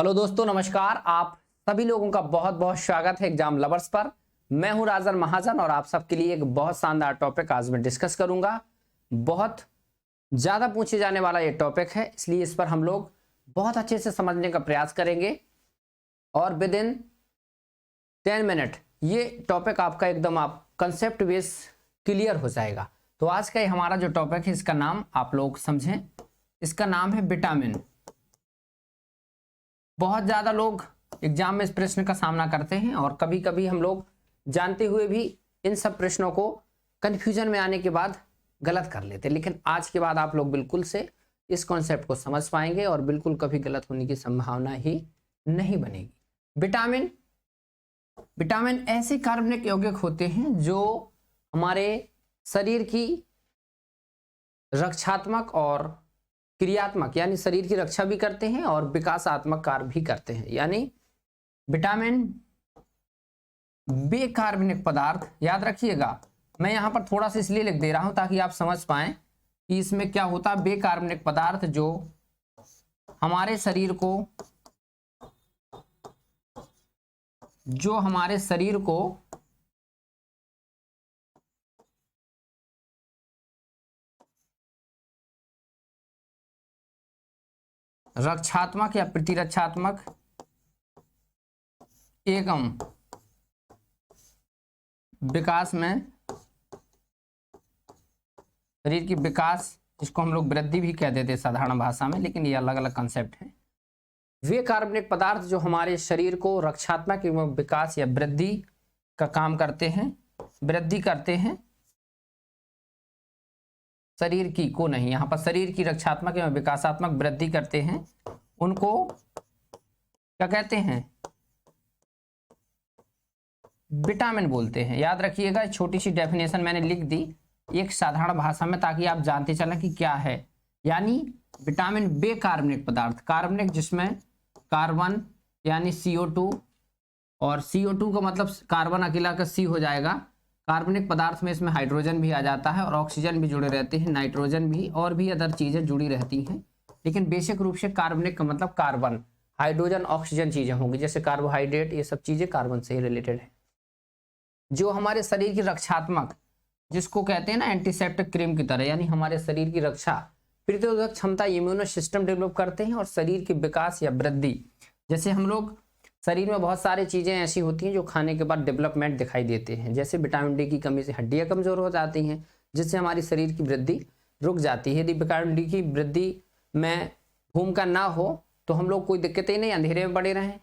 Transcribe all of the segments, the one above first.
Hello दोस्तों, नमस्कार। आप सभी लोगों का बहुत बहुत स्वागत है एग्जाम लवर्स पर। मैं हूं राजन महाजन और आप सबके लिए एक बहुत शानदार टॉपिक आज मैं डिस्कस करूंगा। बहुत ज़्यादा पूछे जाने वाला ये टॉपिक है, इसलिए इस पर हम लोग बहुत अच्छे से समझने का प्रयास करेंगे और विद इन 10 मिनट ये टॉपिक आपका एकदम आप कंसेप्ट बेस क्लियर हो जाएगा। तो आज का ये हमारा जो टॉपिक है, इसका नाम आप लोग समझें, इसका नाम है विटामिन। बहुत ज़्यादा लोग एग्जाम में इस प्रश्न का सामना करते हैं और कभी कभी हम लोग जानते हुए भी इन सब प्रश्नों को कंफ्यूजन में आने के बाद गलत कर लेते हैं, लेकिन आज के बाद आप लोग बिल्कुल से इस कॉन्सेप्ट को समझ पाएंगे और बिल्कुल कभी गलत होने की संभावना ही नहीं बनेगी। विटामिन ऐसे कार्बनिक यौगिक होते हैं जो हमारे शरीर की रक्षात्मक और क्रियात्मक यानी शरीर की रक्षा भी करते हैं और विकासात्मक कार्य भी करते हैं। यानी विटामिन बेकार्बनिक पदार्थ, याद रखिएगा, मैं यहां पर थोड़ा सा इसलिए लिख दे रहा हूं ताकि आप समझ पाएं कि इसमें क्या होता है। बेकार्बनिक पदार्थ जो हमारे शरीर को रक्षात्मक या प्रतिरक्षात्मक एवं विकास में, शरीर की विकास, जिसको हम लोग वृद्धि भी कह देते हैं साधारण भाषा में, लेकिन ये अलग अलग कंसेप्ट है। वे कार्बनिक पदार्थ जो हमारे शरीर को रक्षात्मक एवं विकास या वृद्धि का काम करते हैं, वृद्धि करते हैं, शरीर की को नहीं, यहां पर शरीर की रक्षात्मक एवं विकासात्मक वृद्धि करते हैं, उनको क्या कहते हैं? विटामिन बोलते हैं। याद रखिएगा, छोटी सी डेफिनेशन मैंने लिख दी एक साधारण भाषा में ताकि आप जानते चलें कि क्या है। यानी विटामिन बेकार्बनिक पदार्थ, कार्बनिक जिसमें कार्बन यानी CO2, और CO2 का मतलब कार्बन अकेला का C हो जाएगा। कार्बनिक पदार्थ में इसमें हाइड्रोजन भी आ जाता है और ऑक्सीजन भी जुड़े रहते हैं, नाइट्रोजन भी, और भी अदर चीजें जुड़ी रहती हैं, लेकिन बेसिक रूप से कार्बनिक का मतलब कार्बन, हाइड्रोजन, ऑक्सीजन चीजें होंगी, जैसे कार्बोहाइड्रेट, ये सब चीजें कार्बन से ही रिलेटेड है। जो हमारे शरीर की रक्षात्मक, जिसको कहते हैं ना एंटीसेप्टिक क्रीम की तरह, यानी हमारे शरीर की रक्षा, प्रतिरोधक क्षमता, इम्यूनो सिस्टम डेवलप करते हैं और शरीर की विकास या वृद्धि, जैसे हम लोग शरीर में बहुत सारी चीज़ें ऐसी होती हैं जो खाने के बाद डेवलपमेंट दिखाई देते हैं, जैसे विटामिन डी की कमी से हड्डियां कमजोर हो जाती हैं, जिससे हमारी शरीर की वृद्धि रुक जाती है। यदि विटामिन डी की वृद्धि में भूमिका ना हो तो हम लोग कोई दिक्कतें नहीं, अंधेरे में पड़े रहें,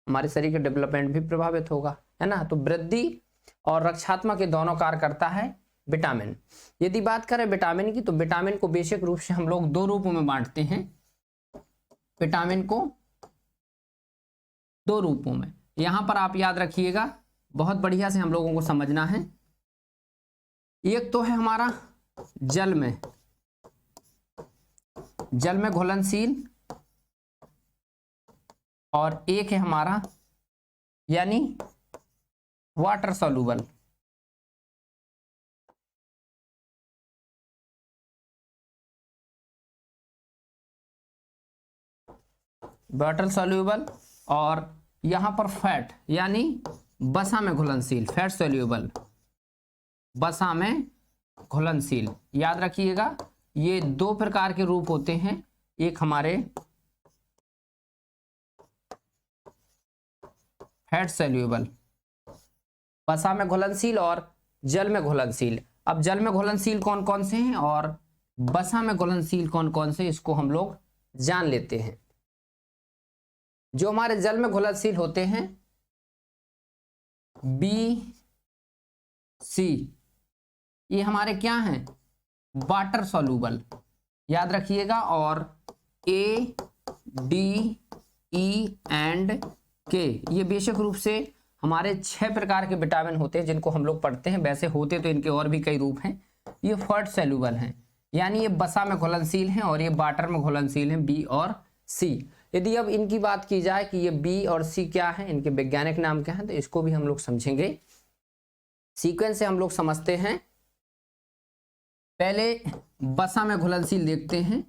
हमारे शरीर का डेवलपमेंट भी प्रभावित होगा, है ना। तो वृद्धि और रक्षात्मक ये दोनों कार्य करता है विटामिन। यदि बात करें विटामिन की, तो विटामिन को बेसिक रूप से हम लोग दो रूपों में बांटते हैं। विटामिन को दो रूपों में, यहां पर आप याद रखिएगा, बहुत बढ़िया से हम लोगों को समझना है। एक तो है हमारा जल में घुलनशील, और एक है हमारा यानी वाटर सॉल्यूबल। वाटर सॉल्यूबल, और यहां पर फैट यानी बसा में घुलनशील, फैट सॉल्यूबल, बसा में घुलनशील। याद रखिएगा, ये दो प्रकार के रूप होते हैं, एक हमारे फैट सॉल्यूबल, बसा में घुलनशील, और जल में घुलनशील। अब जल में घुलनशील कौन कौन से हैं और बसा में घुलनशील कौन कौन से, इसको हम लोग जान लेते हैं। जो हमारे जल में घुलनशील होते हैं, B, C, ये हमारे क्या हैं? वाटर सॉल्यूबल, याद रखिएगा, और A, D, E and K, ये बेसिक रूप से हमारे 6 प्रकार के विटामिन होते हैं जिनको हम लोग पढ़ते हैं। वैसे होते तो इनके और भी कई रूप हैं। ये फैट सॉल्यूबल हैं, यानी ये बसा में घुलनशील हैं, और ये वाटर में घुलनशील हैं, B और C। यदि अब इनकी बात की जाए कि ये B और C क्या है, इनके वैज्ञानिक नाम क्या है, तो इसको भी हम लोग समझेंगे। सीक्वेंस से हम लोग समझते हैं। पहले बसा में घुलनशील देखते हैं।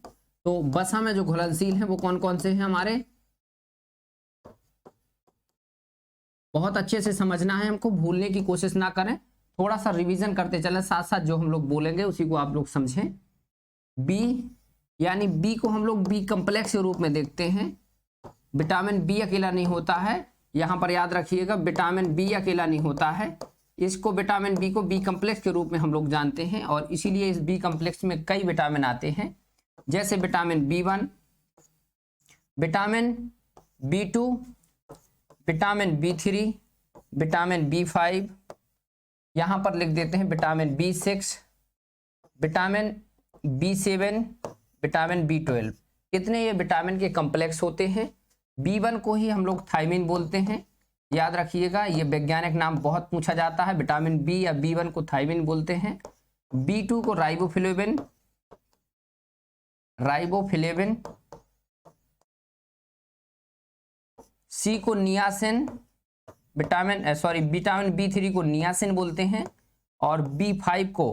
तो बसा में जो घुलनशील हैं वो कौन कौन से हैं हमारे? बहुत अच्छे से समझना है हमको, भूलने की कोशिश ना करें, थोड़ा सा रिवीजन करते चलें, साथ साथ जो हम लोग बोलेंगे उसी को आप लोग समझें। बी यानी बी को हम लोग बी कम्प्लेक्स के रूप में देखते हैं। विटामिन बी अकेला नहीं होता है, यहां पर याद रखिएगा विटामिन बी अकेला नहीं होता है, इसको विटामिन बी को बी कम्प्लेक्स के रूप में हम लोग जानते हैं। और इसीलिए इस बी कम्प्लेक्स में कई विटामिन आते हैं, जैसे vitamin B1, vitamin B2, vitamin B3, vitamin B5, यहां पर लिख देते हैं vitamin B6, vitamin B7, vitamin B12। कितने ये विटामिन के कम्प्लेक्स होते हैं। B1 को ही हम लोग थायमिन बोलते हैं, याद रखिएगा, ये वैज्ञानिक नाम बहुत पूछा जाता है। विटामिन बी या B1 को थायमिन बोलते हैं। B2 को राइबोफ्लेविन, C को नियासिन, विटामिन B3 को नियासिन बोलते हैं। और B5 को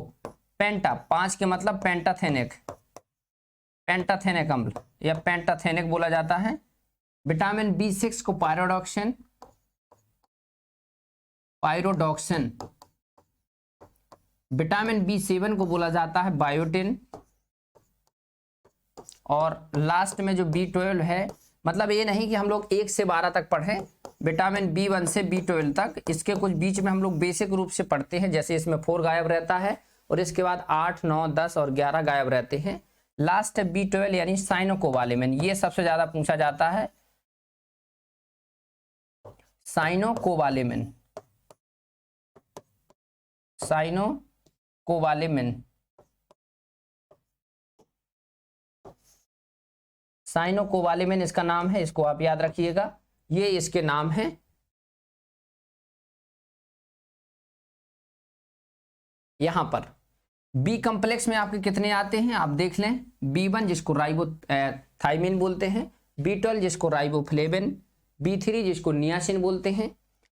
पेंटा, 5 के मतलब पेंटाथेनिक अम्ल या पेंटाथेनिक बोला जाता है। विटामिन B6 को पायरोडॉक्सिन, विटामिन B7 को बोला जाता है बायोटिन। और लास्ट में जो B12 है, मतलब ये नहीं कि हम लोग 1 से 12 तक पढ़ें, विटामिन B1 से B12 तक, इसके कुछ बीच में हम लोग बेसिक रूप से पढ़ते हैं, जैसे इसमें 4 गायब रहता है और इसके बाद 8, 9, 10 और 11 गायब रहते हैं। लास्ट है B12 यानी साइनोकोबालेमिन, ये सबसे ज्यादा पूछा जाता है, साइनोकोबालेमिन। साइनोकोबालेमिन इसका नाम है, इसको आप याद रखिएगा, ये इसके नाम है। यहां पर बी कम्प्लेक्स में आपके कितने आते हैं आप देख लें। B1 जिसको थायमिन बोलते हैं, B12 जिसको राइबोफ्लेविन, B3 जिसको नियासिन बोलते हैं,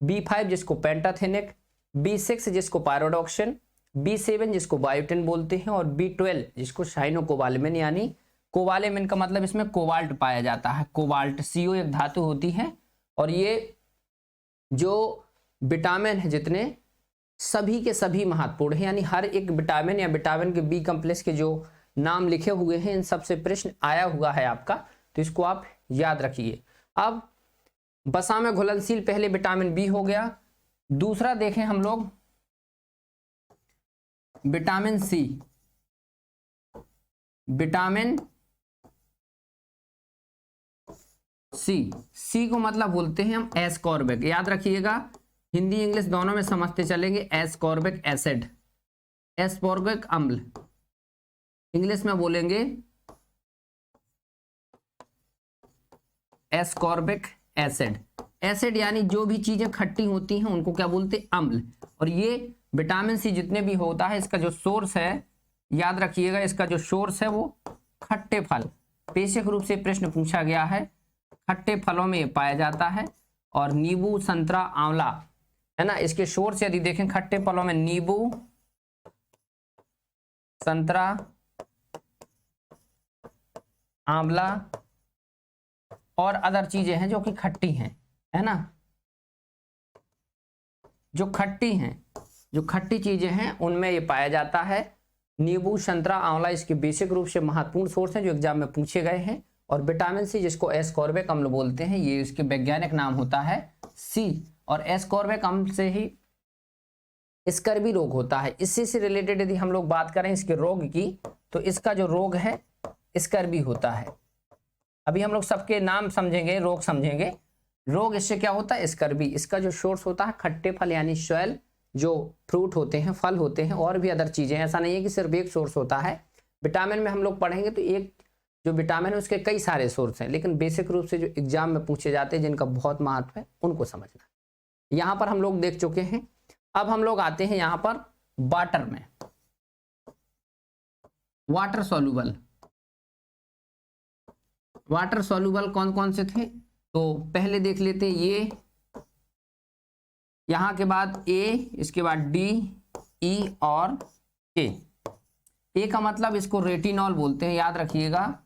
B5 जिसको पेंटाथेनिक, B6 जिसको पायरोडॉक्सिन, B7 जिसको बायोटिन बोलते हैं और B12 जिसको साइनोकोबालेमिन, यानी कोबालेमिन का मतलब इसमें कोबाल्ट पाया जाता है। कोबाल्ट CO एक धातु होती है और ये जो विटामिन है जितने सभी के सभी महत्वपूर्ण है, यानी हर एक विटामिन या विटामिन के बी कम्प्लेक्स के जो नाम लिखे हुए हैं इन सबसे प्रश्न आया हुआ है आपका, तो इसको आप याद रखिए। अब वसा में घुलनशील पहले विटामिन बी हो गया, दूसरा देखें हम लोग विटामिन सी। विटामिन सी को मतलब बोलते हैं हम एस्कॉर्बिक, याद रखिएगा, हिंदी इंग्लिश दोनों में समझते चलेंगे। एस्कॉर्बिक एसिड, एस्कॉर्बिक अम्ल, इंग्लिश में बोलेंगे एस्कॉर्बिक एसिड। एसिड यानी जो भी चीजें खट्टी होती हैं उनको क्या बोलते हैं, अम्ल। और ये विटामिन सी जितने भी होता है, इसका जो सोर्स है, याद रखिएगा, इसका जो सोर्स है वो खट्टे फल, बेसिक रूप से प्रश्न पूछा गया है, खट्टे फलों में पाया जाता है। और नींबू, संतरा, आंवला, है ना, इसके सोर्स यदि देखें खट्टे फलों में नींबू, संतरा, आंवला और अदर चीजें हैं जो कि खट्टी हैं, है ना, जो खट्टी हैं, जो खट्टी चीजें हैं उनमें ये पाया जाता है। नींबू, संतरा, आंवला इसके बेसिक रूप से महत्वपूर्ण सोर्स हैं जो एग्जाम में पूछे गए हैं। और विटामिन सी जिसको एस्कॉर्बिक अम्ल बोलते हैं, ये इसके वैज्ञानिक नाम होता है सी। और एस्कॉर्बिक अम्ल से ही स्कर्वी रोग होता है। इसी से रिलेटेड यदि हम लोग बात करें इसके रोग की, तो इसका जो रोग है स्कर्वी होता है। अभी हम लोग सबके नाम समझेंगे, रोग समझेंगे। रोग इससे क्या होता है, स्कर्वी। इसका जो सोर्स होता है खट्टे फल यानी स्वेल, जो फ्रूट होते हैं, फल होते हैं, और भी अदर चीजें। ऐसा नहीं है कि सिर्फ एक सोर्स होता है। विटामिन में हम लोग पढ़ेंगे तो एक जो विटामिन है उसके कई सारे सोर्स हैं, लेकिन बेसिक रूप से जो एग्जाम में पूछे जाते हैं जिनका बहुत महत्व है उनको समझना। यहां पर हम लोग देख चुके हैं। अब हम लोग आते हैं यहां पर वाटर में, वाटर सॉल्युबल। वाटर सॉल्युबल कौन कौन से थे, तो पहले देख लेते हैं ये, यहां के बाद ए, इसके बाद डी, ई और के। ए का मतलब इसको रेटिनॉल बोलते हैं, याद रखिएगा,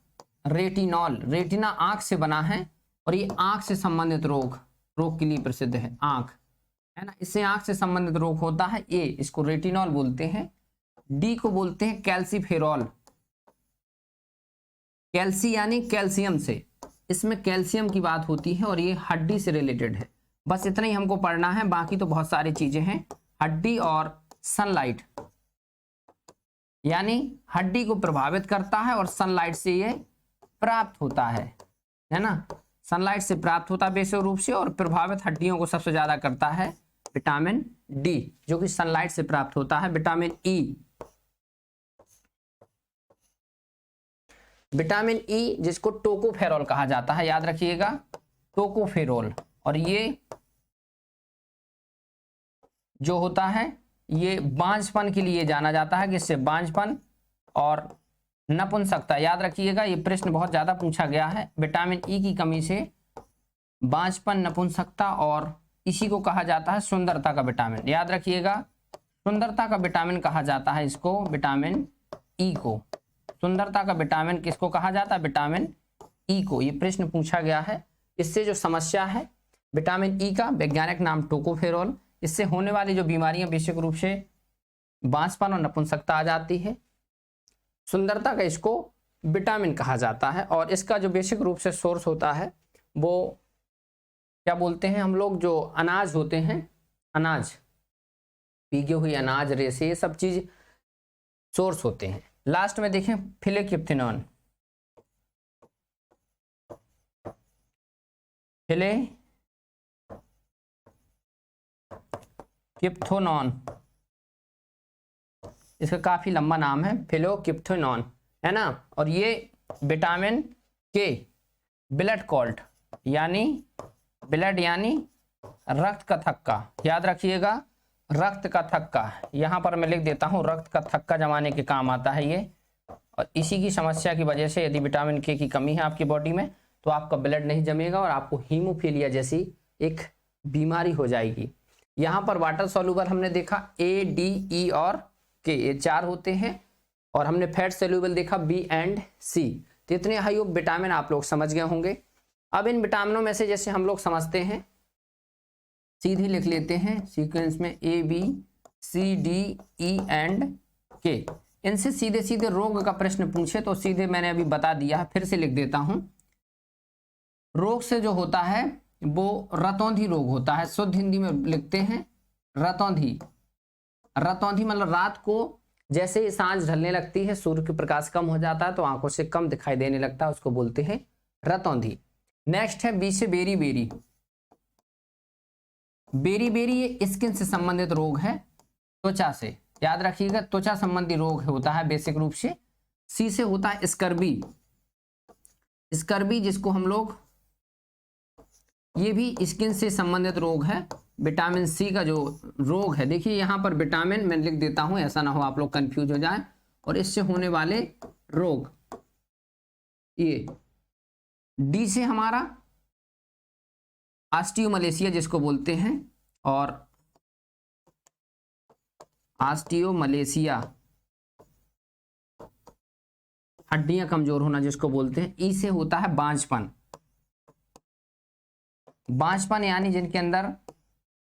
रेटिनॉल। रेटिना आंख से बना है और ये आंख से संबंधित रोग के लिए प्रसिद्ध है, आंख। है ना, इससे आंख से संबंधित रोग होता है। ए, इसको रेटिनॉल बोलते हैं। डी को बोलते हैं कैल्सीफेरॉल। कैल्सी यानी कैल्शियम से, इसमें कैल्शियम की बात होती है और ये हड्डी से रिलेटेड है। बस इतना ही हमको पढ़ना है, बाकी तो बहुत सारी चीजें हैं। हड्डी और सनलाइट, यानी हड्डी को प्रभावित करता है और सनलाइट से ये प्राप्त होता है ना, सनलाइट से प्राप्त होता है बेसिक रूप से, और प्रभावित हड्डियों को सबसे ज्यादा करता है विटामिन डी, जो कि सनलाइट से प्राप्त होता है। विटामिन ई, विटामिन ई जिसको टोकोफेरॉल कहा जाता है, याद रखिएगा, टोकोफेरॉल। और ये जो होता है ये बांझपन के लिए जाना जाता है, किससे, बांझपन और नपुंसकता। याद रखिएगा, ये प्रश्न बहुत ज्यादा पूछा गया है। विटामिन ई की कमी से बांझपन, नपुंसकता, और इसी को कहा जाता है सुंदरता का विटामिन। याद रखिएगा, सुंदरता का विटामिन कहा जाता है इसको, विटामिन ई को। सुंदरता का विटामिन किसको कहा जाता है, विटामिन ई को। ये प्रश्न पूछा गया है। इससे जो समस्या है विटामिन ई का वैज्ञानिक नाम टोकोफेरॉल, इससे होने वाली जो बीमारियां बेसिक रूप से बांझपन और नपुंसकता आ जाती है। सुंदरता का इसको विटामिन कहा जाता है, और इसका जो बेसिक रूप से सोर्स होता है वो क्या बोलते हैं हम लोग, जो अनाज होते हैं, अनाज, भीगे हुए अनाज, रेसे, ये सब चीज सोर्स होते हैं। लास्ट में देखें फिलेक्रिप्टोनान, फिलेक्रिप्टोनान, इसका काफी लंबा नाम है, फिलेक्रिप्टोनान, है ना। और ये विटामिन के, ब्लड कॉल्ट, यानी ब्लड यानी रक्त का थक्का। याद रखिएगा, रक्त का थक्का, यहां पर मैं लिख देता हूं, रक्त का थक्का जमाने के काम आता है ये। और इसी की समस्या की वजह से यदि विटामिन के की कमी है आपकी बॉडी में, तो आपका ब्लड नहीं जमेगा और आपको हीमोफीलिया जैसी एक बीमारी हो जाएगी। यहां पर वाटर सॉल्युबल हमने देखा ए, डी, ई और के, ये 4 होते हैं। और हमने फैट सॉल्युबल देखा बी एंड सी। तो इतने हाई विटामिन आप लोग समझ गए होंगे। अब इन विटामिनों में से जैसे हम लोग समझते हैं, सीधी लिख लेते हैं सीक्वेंस में, A, B, C, D, E and K. इनसे सीधे सीधे रोग का प्रश्न पूछे तो सीधे मैंने अभी बता दिया है, फिर से लिख देता हूं। रोग से जो होता है वो रतौंधी रोग होता है, शुद्ध हिंदी में लिखते हैं रतौंधी। रतौंधी मतलब रात को जैसे ही सांझ ढलने लगती है, सूर्य के प्रकाश कम हो जाता है तो आंखों से कम दिखाई देने लगता है, उसको बोलते हैं रतौंधी। नेक्स्ट है बी से बेरी बेरी। बेरी बेरी ये स्किन से संबंधित रोग है, त्वचा से, याद रखिएगा, त्वचा संबंधी रोग होता है बेसिक रूप से। सी से होता है स्कर्बी। स्कर्बी जिसको हम लोग, ये भी स्किन से संबंधित रोग है। विटामिन सी का जो रोग है, देखिए यहां पर विटामिन मैं लिख देता हूं, ऐसा ना हो आप लोग कंफ्यूज हो जाए। और इससे होने वाले रोग, ये डी से हमारा ऑस्टियोमलेशिया जिसको बोलते हैं, और ऑस्टियोमलेशिया हड्डियां कमजोर होना जिसको बोलते हैं। ई से होता है बांझपन। बांझपन यानी जिनके अंदर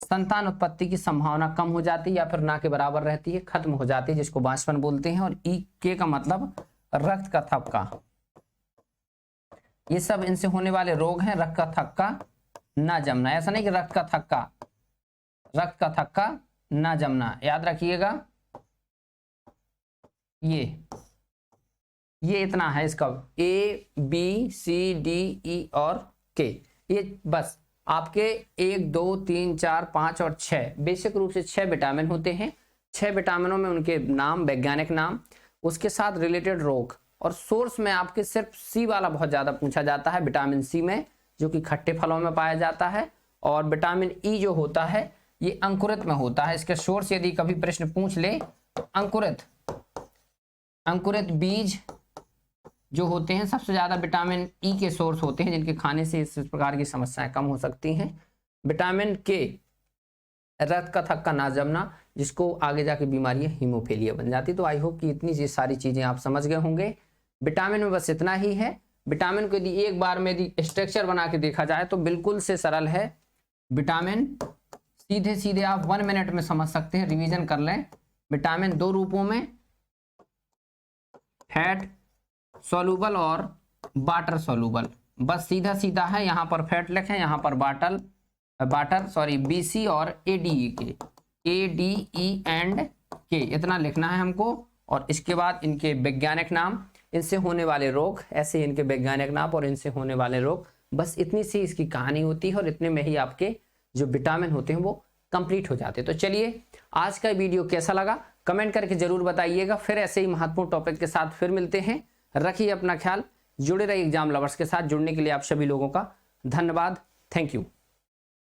संतान उत्पत्ति की संभावना कम हो जाती है या फिर ना के बराबर रहती है, खत्म हो जाती है, जिसको बांझपन बोलते हैं। और ई के का मतलब रक्त का थक्का। ये सब इनसे होने वाले रोग हैं। रक्त का थक्का, ना जमना, ऐसा नहीं कि रक्त का थक्का, रक्त का थक्का ना जमना, याद रखिएगा। ये इतना है इसका, ए, बी, सी, डी, ई और के। ये बस आपके 1, 2, 3, 4, 5 और 6, बेसिक रूप से 6 विटामिन होते हैं। 6 विटामिनों में उनके नाम, वैज्ञानिक नाम, उसके साथ रिलेटेड रोग। और सोर्स में आपके सिर्फ सी वाला बहुत ज्यादा पूछा जाता है, विटामिन सी में, जो कि खट्टे फलों में पाया जाता है। और विटामिन ई जो होता है ये अंकुरित में होता है। इसके सोर्स यदि कभी प्रश्न पूछ ले तो अंकुरित बीज जो होते हैं सबसे ज्यादा विटामिन ई के सोर्स होते हैं, जिनके खाने से इस प्रकार की समस्याएं कम हो सकती हैं। विटामिन के, रक्त का थक्का ना जमना, जिसको आगे जाके बीमारी हीमोफीलिया बन जाती। तो आई होप कि इतनी सारी चीजें आप समझ गए होंगे। विटामिन में बस इतना ही है। विटामिन को यदि एक बार में यदि स्ट्रक्चर बना के देखा जाए तो बिल्कुल से सरल है। विटामिन सीधे सीधे आप 1 मिनट में समझ सकते हैं, रिवीजन कर लें। विटामिन 2 रूपों में, फैट सॉल्यूबल और वाटर सॉल्यूबल। बस सीधा सीधा है, यहाँ पर फैट लिखें, यहाँ पर BC और ADE एंड के, इतना लिखना है हमको। और इसके बाद इनके वैज्ञानिक नाम, इनसे होने वाले रोग, ऐसे इनके वैज्ञानिक नाम और इनसे होने वाले रोग। बस इतनी सी इसकी कहानी होती है और इतने में ही आपके जो विटामिन होते हैं वो कंप्लीट हो जाते हैं। तो चलिए, आज का वीडियो कैसा लगा कमेंट करके जरूर बताइएगा। फिर ऐसे ही महत्वपूर्ण टॉपिक के साथ फिर मिलते हैं। रखिए अपना ख्याल, जुड़े रहिए एग्जाम लवर्स के साथ। जुड़ने के लिए आप सभी लोगों का धन्यवाद। Thank you.